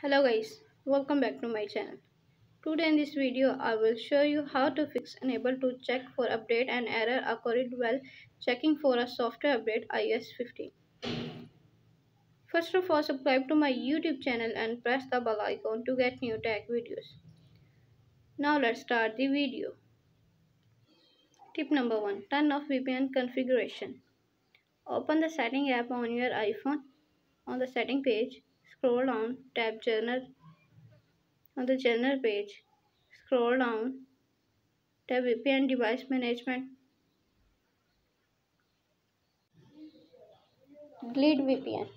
Hello guys, welcome back to my channel. Today in this video I will show you how to fix enable to check for update and error occurred while checking for a software update iOS 15. First of all, subscribe to my YouTube channel and press the bell icon to get new tech videos. Now let's start the video. Tip number 1. Turn off VPN configuration. Open the setting app on your iPhone. On the setting page, scroll down, tap General. On the General page, scroll down, tap VPN device management. Delete VPN.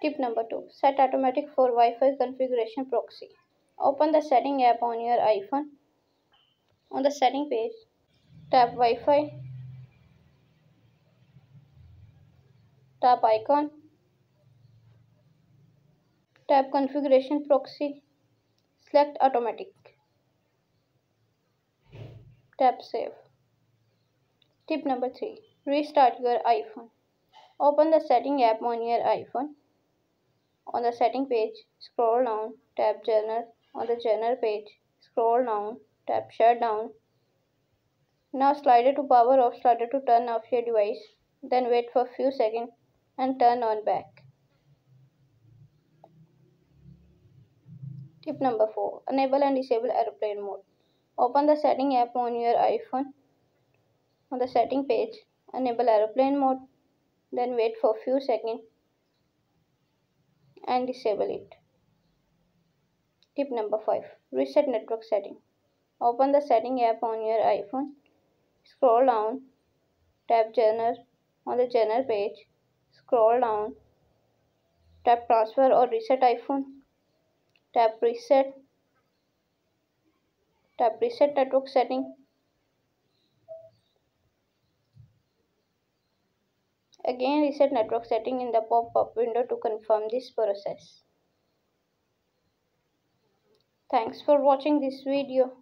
Tip number 2. Set automatic for Wi-Fi configuration proxy. Open the setting app on your iPhone. On the setting page, tap Wi-Fi, tap icon, tap configuration proxy, select automatic, tap save. Tip number 3. Restart your iPhone. Open the setting app on your iPhone. On the setting page, scroll down, tap General. On the General page, scroll down, tap Shutdown. Now slide to power off, slide to turn off your device, then wait for a few seconds and turn on back. Tip number 4. Enable and disable airplane mode. Open the setting app on your iPhone. On the setting page, enable airplane mode, then wait for a few seconds and disable it. Tip number 5. Reset network setting. Open the setting app on your iPhone. Scroll down, tap General. On the General page, scroll down, tap Transfer or Reset iPhone, tap Reset network setting. Again reset network setting in the pop-up window to confirm this process. Thanks for watching this video.